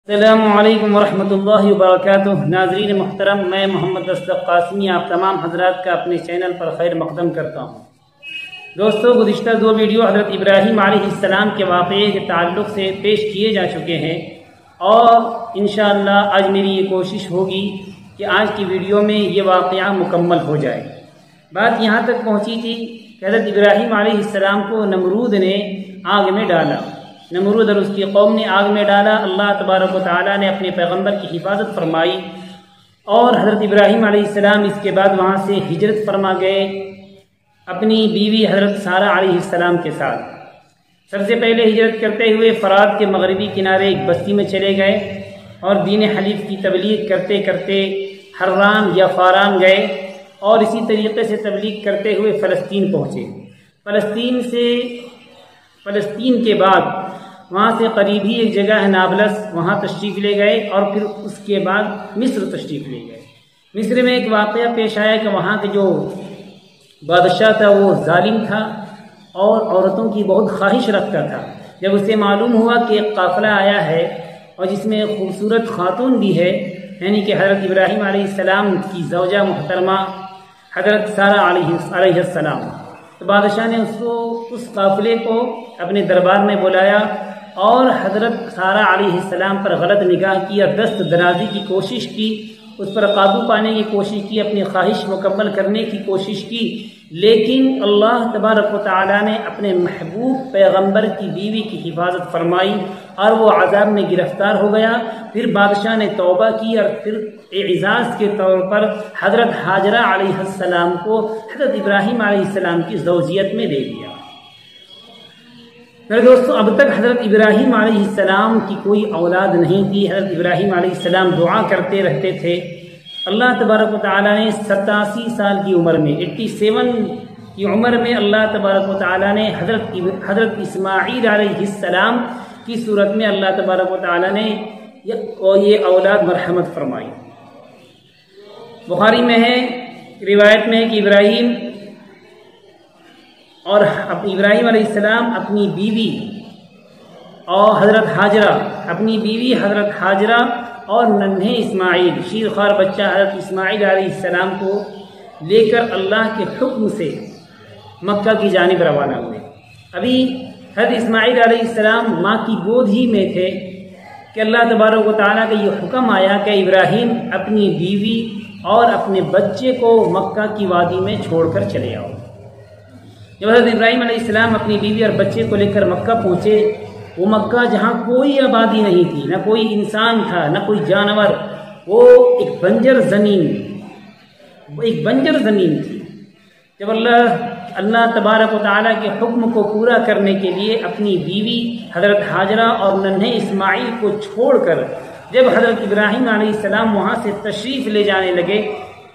السلام علیکم ورحمۃ اللہ وبرکاتہ۔ ناظرین محترم، میں محمد اسلم قاسمی آپ تمام حضرات کا اپنے چینل پر خیر مقدم کرتا ہوں۔ دوستو، گزشتہ دو ویڈیو حضرت ابراہیم علیہ السلام کے واقعے کے تعلق سے پیش کیے جا چکے ہیں، اور انشاءاللہ آج میری یہ کوشش ہوگی کہ آج کی ویڈیو میں یہ واقعہ مکمل ہو جائے۔ بات یہاں تک پہنچی تھی کہ حضرت ابراہیم علیہ السلام کو نمرود نے آگ میں ڈالا، نمرود اور اس کی قوم نے آگ میں ڈالا۔ اللہ تبارک و تعالیٰ نے اپنے پیغمبر کی حفاظت فرمائی، اور حضرت ابراہیم علیہ السلام اس کے بعد وہاں سے ہجرت فرما گئے اپنی بیوی حضرت سارہ علیہ السلام کے ساتھ۔ سب سے پہلے ہجرت کرتے ہوئے فرات کے مغربی کنارے ایک بستی میں چلے گئے، اور دین حنیف کی تبلیغ کرتے کرتے حران یا فاران گئے، اور اسی طریقے سے تبلیغ کرتے ہوئے فلسطین پہنچے۔ فلسطین کے بعد وہاں سے قریب ہی ایک جگہ ہے نابلس، وہاں تشریف لے گئے، اور پھر اس کے بعد مصر تشریف لے گئے۔ مصر میں ایک واقعہ پیش آیا کہ وہاں کے جو بادشاہ تھا وہ ظالم تھا اور عورتوں کی بہت خواہش رکھتا تھا۔ جب اسے معلوم ہوا کہ ایک قافلہ آیا ہے اور جس میں ایک خوبصورت خاتون بھی ہے، یعنی کہ حضرت ابراہیم علیہ السلام کی زوجہ محترمہ حضرت سارہ علیہ السلام، تو بادشاہ نے اس قافلے کو اپنے دربار میں بلایا، اور حضرت سارہ علیہ السلام پر غلط نگاہ کی اور دست درازی کی کوشش کی، اس پر قابو پانے کی کوشش کی، اپنی خواہش مکمل کرنے کی کوشش کی، لیکن اللہ تبارک و تعالیٰ نے اپنے محبوب پیغمبر کی بیوی کی حفاظت فرمائی، اور وہ عذاب میں گرفتار ہو گیا۔ پھر بادشاہ نے توبہ کی، اور پھر اعزاز کے طور پر حضرت ہاجرہ علیہ السلام کو حضرت ابراہیم علیہ السلام کی زوجیت میں دے دیا۔ میرے دوستو، اب تک حضرت ابراہیم علیہ السلام کی کوئی اولاد نہیں تھی۔ حضرت ابراہیم علیہ السلام دعا کرتے رہتے تھے۔ اللہ تبارک و تعالیٰ نے 87 سال کی عمر میں 87 کی عمر میں اللہ تبارک و تعالیٰ نے حضرت اسماعیل علیہ السلام کی صورت میں اللہ تبارک و تعالیٰ نے یہ اولاد مرحمت فرمائی۔ بخاری میں ہے، روایت میں ہے کہ ابراہیم علیہ السلام اپنی بیوی اور حضرت حاجرہ اور ننھے اسماعیل، شیرخوار بچہ حضرت اسماعیل علیہ السلام کو لے کر اللہ کے حکم سے مکہ کی جانب روانہ ہوئے۔ ابھی حضرت اسماعیل علیہ السلام ماں کی گود ہی میں تھے کہ اللہ تبارک و تعالیٰ کا یہ حکم آیا کہ ابراہیم اپنی بیوی اور اپنے بچے کو مکہ کی وادی میں چھوڑ کر چلے آؤ۔ جب حضرت ابراہیم علیہ السلام اپنی بیوی اور بچے کو لے کر مکہ پہنچے، وہ مکہ جہاں کوئی آبادی نہیں تھی، نہ کوئی انسان تھا، نہ کوئی جانور، وہ ایک بنجر زمین تھی۔ جب اللہ تبارک و تعالیٰ کے حکم کو پورا کرنے کے لیے اپنی بیوی حضرت ہاجرہ اور ننھے اسماعیل کو چھوڑ کر جب حضرت ابراہیم علیہ السلام وہاں سے تشریف لے جانے لگے،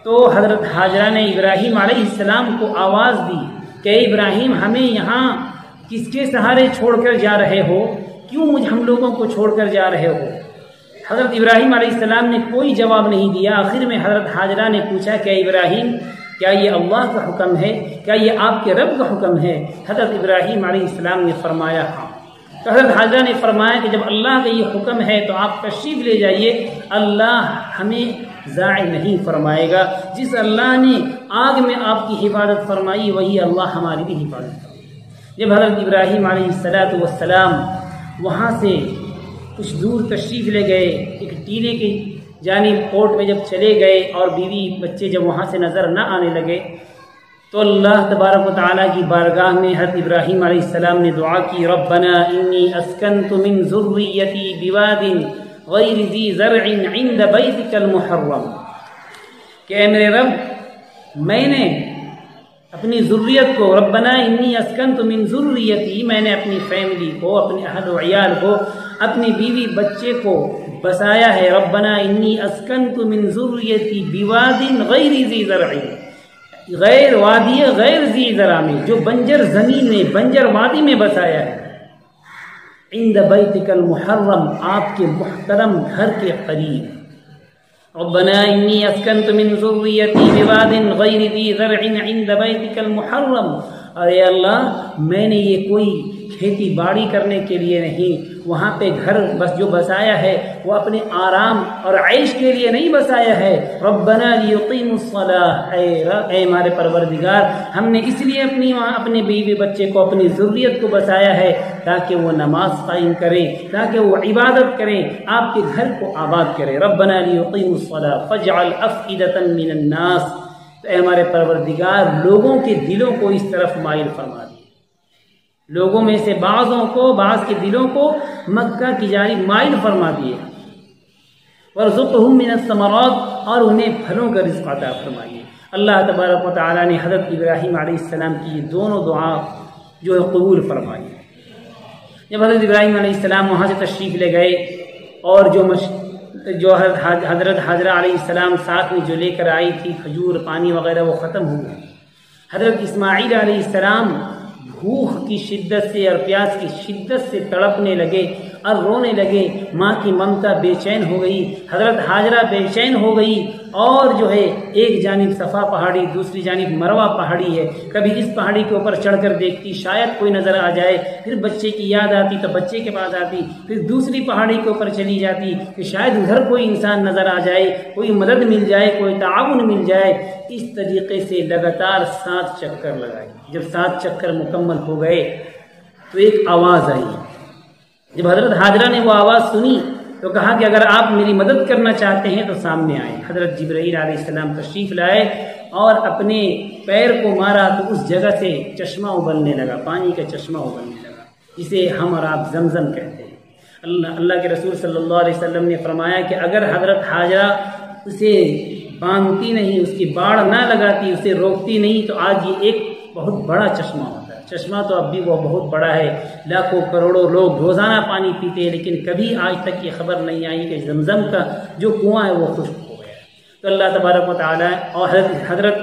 تو حضرت ہاجرہ نے ابراہیم علیہ السلام کو آواز دی کہ ابراہیم، ہمیں یہاں کس کے سہارے چھوڑ کر جا رہے ہو؟ کیوں ہم لوگوں کو چھوڑ کر جا رہے ہو؟ حضرت ابراہیم علیہ السلام نے کوئی جواب نہیں دیا۔ آخر میں حضرت ہاجرہ نے پوچھا کہ ابراہیم، کیا یہ اللہ کا حکم ہے؟ کیا یہ آپ کے رب کا حکم ہے؟ حضرت ابراہیم علیہ السلام نے فرمایا ہاں۔ تو حضرت حاجرہ نے فرمایا کہ جب اللہ کا یہ حکم ہے تو آپ تشریف لے جائیے، اللہ ہمیں ضائع نہیں فرمائے گا۔ جس اللہ نے آگ میں آپ کی حفاظت فرمائی، وہی اللہ ہماری بھی حفاظت فرمائے۔ جب حضرت ابراہیم علیہ السلام وہاں سے کچھ دور تشریف لے گئے، ایک ٹیلے کی جانب کوٹ میں جب چلے گئے، اور بیوی بچے جب وہاں سے نظر نہ آنے لگے، تو اللہ تبارک و تعالیٰ کی بارگاہ میں حضرت ابراہیم علیہ السلام نے دعا کی، ربنا انی اسکنت من ذریتی بواد غیر ذی زرع عند بیتک المحرم، کہ اے میرے رب، میں نے اپنی ذریت کو، ربنا انی اسکنت من ذریتی، میں نے اپنی فیملی کو، اپنے اہل و عیال کو، اپنی بیوی بچے کو بسایا ہے۔ ربنا انی اسکنت من ذریتی بواد غیر ذی زرع، غیر وادی غیر ذی زرع میں، جو بنجر زمین میں، بنجر وادی میں بسایا ہے، عند بیتک المحرم، آپ کے محترم گھر کے قریب۔ ربنا انی اسکنت من ذریتی بواد غیر ذی زرع عند بیتک المحرم، اے اللہ، میں نے یہ کوئی کھیتی باڑی کرنے کے لیے نہیں، وہاں پہ گھر بس جو بسایا ہے وہ اپنے آرام اور عیش کے لیے نہیں بسایا ہے۔ ربنا لیقیموا الصلاۃ، اے ہمارے پروردگار، ہم نے اس لیے اپنے بیوی بچے کو، اپنی ذریت کو بسایا ہے تاکہ وہ نماز قائم کریں، تاکہ وہ عبادت کریں، آپ کے گھر کو آباد کریں۔ ربنا لیقیموا الصلاۃ فاجعل افئدۃ من الناس، تو اے ہمارے پروردگار لوگوں کے دلوں کو اس طرف مائل فرما دے، لوگوں میں سے بعض کے دلوں کو مکہ کی جانب مائل فرما دیے۔ وارزقہم من الثمرات، اور انہیں پھلوں کا رزق عطا فرمائیے۔ اللہ تبارک و تعالیٰ نے حضرت ابراہیم علیہ السلام کی یہ دونوں دعا جو ہے قبول فرمائی۔ جب حضرت ابراہیم علیہ السلام وہاں سے تشریف لے گئے اور جو حضرت حاجرہ علیہ السلام ساتھ میں جو لے کر آئی تھی کھجور پانی وغیرہ وہ ختم ہو گئے۔ حضرت اسماعیل علیہ السلام بھوک کی شدت سے اور پیاس کی شدت سے تڑپنے لگے اور رونے لگے، ماں کی ممتا بے چین ہو گئی، حضرت حاجرہ بے چین ہو گئی، اور جو ہے ایک جانب صفا پہاڑی دوسری جانب مروہ پہاڑی ہے، کبھی اس پہاڑی کے اوپر چڑھ کر دیکھتی شاید کوئی نظر آ جائے، پھر بچے کی یاد آتی تو بچے کے پاس آتی، پھر دوسری پہاڑی کے اوپر چلی جاتی کہ شاید ادھر کوئی انسان نظر آ جائے، کوئی مدد مل جائے، کوئی تعاون مل جائے۔ اس طریقے سے لگاتار 7 چکر لگائے۔ جب 7 چکر مکمل ہو گئے تو ایک آواز آئی۔ جب حضرت حاجرہ نے وہ آواز سنی تو کہا کہ اگر آپ میری مدد کرنا چاہتے ہیں تو سامنے آئیں۔ حضرت جبرائیل علیہ السلام تشریف لائے اور اپنے پیر کو مارا تو اس جگہ سے چشمہ ابلنے لگا، پانی کا چشمہ ابلنے لگا، جسے ہم اور آپ زمزم کہتے ہیں۔ اللہ کے رسول صلی اللہ علیہ وسلم نے فرمایا کہ اگر حضرت حاجرہ اسے باندھتی نہیں، اس کی باڑ نہ لگاتی، اسے روکتی نہیں تو آج یہ ایک بہت بڑا چشمہ ہوتا ہے۔ چشمہ تو اب بھی وہ بہت بڑا ہے، لاکھوں کروڑوں لوگ روزانہ پانی پیتے ہیں، لیکن کبھی آج تک یہ خبر نہیں آئی کہ زمزم کا جو کنواں ہے وہ خشک ہو گیا۔ تو اللہ تبارک و تعالیٰ اور حضرت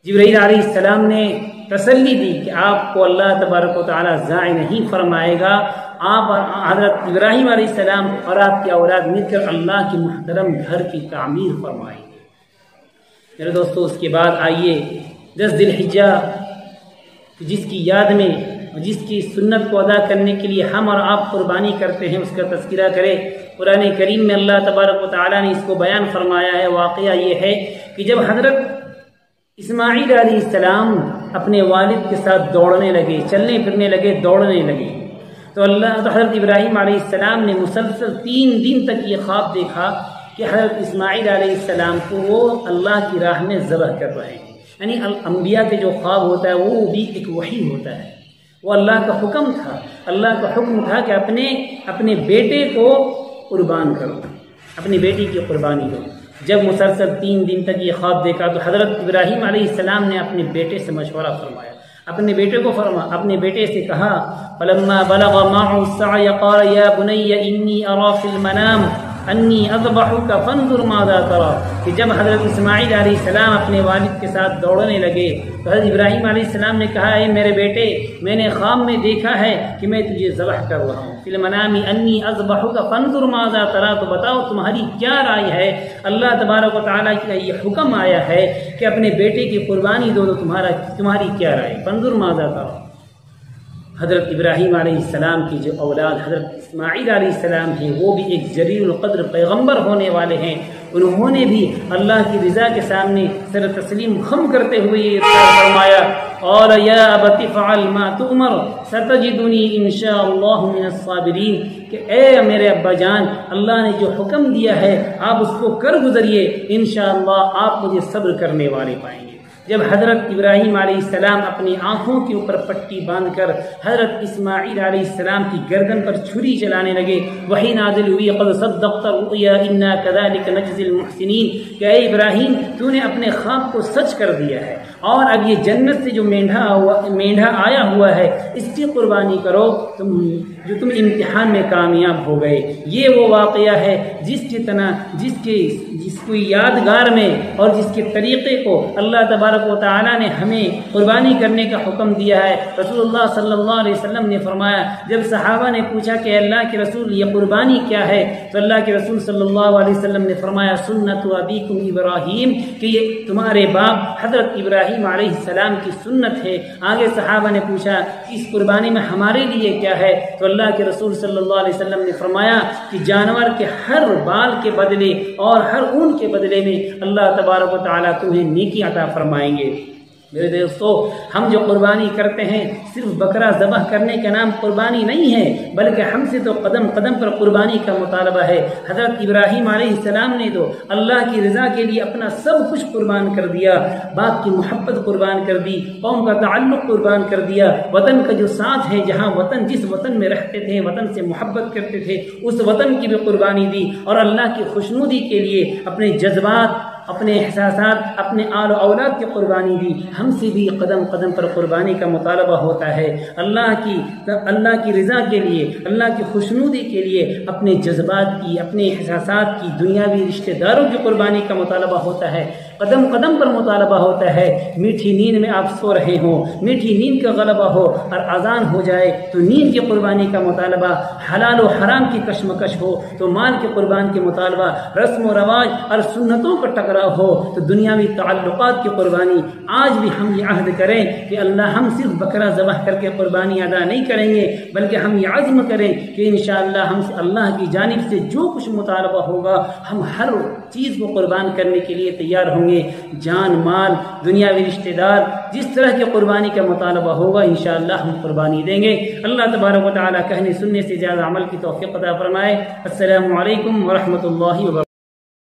جبرائیل علیہ السلام نے تسلی دی کہ آپ کو اللہ تبارک و تعالیٰ ضائع نہیں فرمائے گا، آپ حضرت ابراہیم علیہ السلام اور آپ کی اولاد مل کر اللہ کی محترم گھر کی تعمیر فرمائیں گے۔ میرے دوستو، اس کے بعد آئیے 10 ذی الحجہ جس کی یاد میں جس کی سنت کو ادا کرنے کے لیے ہم اور آپ قربانی کرتے ہیں اس کا تذکرہ کرے۔ قرآن کریم میں اللہ تبارک و تعالیٰ نے اس کو بیان فرمایا ہے۔ واقعہ یہ ہے کہ جب حضرت اسماعیل علیہ السلام اپنے والد کے ساتھ دوڑنے لگے، چلنے پھرنے لگے، دوڑنے لگے، تو حضرت ابراہیم علیہ السلام نے مسلسل 3 دن تک یہ خواب دیکھا کہ حضرت اسماعیل علیہ السلام کو وہ اللہ کی راہ میں ذبح کر رہے ہیں۔ یعنی انبیاء کے جو خواب ہوتا ہے وہ بھی ایک وحی ہوتا ہے، وہ اللہ کا حکم تھا، اللہ کا حکم تھا کہ اپنے بیٹے کو قربان کرو، اپنی بیٹی کی قربانی کرو۔ جب مسلسل 3 دن تک یہ خواب دیکھا تو حضرت ابراہیم علیہ السلام نے اپنے بیٹے سے مشورہ فرمایا، اپنے بیٹے سے کہا فلما بلغ معه السعي قال يا بني اني ارى في المنام انی اذبحک فانظر ماذا ترى، کہ جب حضرت اسماعیل علیہ السلام اپنے والد کے ساتھ دوڑنے لگے تو حضرت ابراہیم علیہ السلام نے کہا اے میرے بیٹے، میں نے خواب میں دیکھا ہے کہ میں تجھے ذبح کر رہا ہوں، فی المنام انی اذبحک فانظر ماذا ترى، تو بتاؤ تمہاری کیا رائے ہے۔ اللہ تبارک و تعالیٰ کا یہ حکم آیا ہے کہ اپنے بیٹے کی قربانی دو، تو تمہاری کیا رائے، فانظر ماذا ترى۔ حضرت ابراہیم علیہ السلام کی جو اولاد حضرت اسماعیل علیہ السلام ہیں وہ بھی ایک جلیل القدر پیغمبر ہونے والے ہیں، انہوں نے بھی اللہ کی رضا کے سامنے سر تسلیم خم کرتے ہوئے یہ فرمایا قال یا ابت افعل ما تؤمر ستجدنی ان شاء اللہ من الصابرین، کہ اے میرے ابا جان، اللہ نے جو حکم دیا ہے آپ اس کو کر گزریے، انشاءاللہ آپ مجھے صبر کرنے والے پائیں گے۔ جب حضرت ابراہیم علیہ السلام اپنی آنکھوں کے اوپر پٹی باندھ کر حضرت اسماعیل علیہ السلام کی گردن پر چھری چلانے لگے، وحی نازل ہوئی قد صدقت الرؤیا انا كذلك نجزي المحسنین، کہ اے ابراہیم تو نے اپنے خواب کو سچ کر دیا ہے، اور اب یہ جنت سے جو مینڈھا آیا ہوا ہے اس کی قربانی کرو، تم امتحان میں کامیاب ہو گئے۔ یہ وہ واقعہ ہے جس کو یادگار میں اور جس کے طریقے کو اللہ تبارک و تعالیٰ نے ہمیں قربانی کرنے کا حکم دیا ہے۔ رسول اللہ صلی اللہ علیہ وسلم نے فرمایا، جب صحابہ نے پوچھا کہ اللہ کے رسول یہ قربانی کیا ہے، تو اللہ کے رسول صلی اللہ علیہ وسلم نے فرمایا سنت ابیکم ابراہیم، کہ یہ تمہارے باپ حضرت ابراہیم ابراہیم علیہ السلام کی سنت ہے۔ آگے صحابہ نے پوچھا کہ اس قربانی میں ہمارے لیے کیا ہے؟ تو اللہ کے رسول صلی اللہ علیہ وسلم نے فرمایا کہ جانور کے ہر بال کے بدلے اور ہر اون کے بدلے میں اللہ تبارک و تعالیٰ تمہیں نیکی عطا فرمائیں گے۔ میرے دوستو، ہم جو قربانی کرتے ہیں صرف بکرا ذبح کرنے کا نام قربانی نہیں ہے، بلکہ ہم سے تو قدم قدم پر قربانی کا مطالبہ ہے۔ حضرت ابراہیم علیہ السلام نے تو اللہ کی رضا کے لیے اپنا سب کچھ قربان کر دیا، باپ کی محبت قربان کر دی، قوم کا تعلق قربان کر دیا، وطن کا جو ساتھ ہے، جہاں وطن جس وطن میں رہتے تھے، وطن سے محبت کرتے تھے، اس وطن کی بھی قربانی دی، اور اللہ کی خوشنودی کے لیے اپنے جذبات، اپنے احساسات، اپنے آل و اولاد کی قربانی دی۔ ہم سے بھی قدم قدم پر قربانی کا مطالبہ ہوتا ہے، اللہ کی رضا کے لیے، اللہ کی خوشنودی کے لیے اپنے جذبات کی، اپنے احساسات کی، دنیاوی رشتہ داروں کی قربانی کا مطالبہ ہوتا ہے، قدم قدم پر مطالبہ ہوتا ہے۔ میٹھی نیند میں آپ سو رہے ہوں، میٹھی نیند کا غلبہ ہو اور اذان ہو جائے تو نیند کی قربانی کا مطالبہ، حلال و حرام کی کشمکش ہو تو مال کے قربان کے مطالبہ، رسم و رواج اور سنتوں کا ٹکراؤ ہو تو دنیاوی تعلقات کی قربانی۔ آج بھی ہم یہ عہد کریں کہ ہم صرف بکرا ذبح کر کے قربانی ادا نہیں کریں گے، بلکہ ہم یہ عزم کریں کہ انشاءاللہ ہم سے اللہ کی جانب سے جو کچھ مطالبہ ہوگا ہم ہر چیز کو قربان کرنے کے لیے تیار ہوں گے۔ جان، مال، دنیاوی رشتہ دار، جس طرح کی قربانی کا مطالبہ ہوگا انشاءاللہ ہم قربانی دیں گے۔ اللہ تبارک و تعالی کہنے سننے سے زیادہ عمل کی توفیق عطا فرمائے۔ السلام علیکم ورحمۃ اللہ وبرکاتہ۔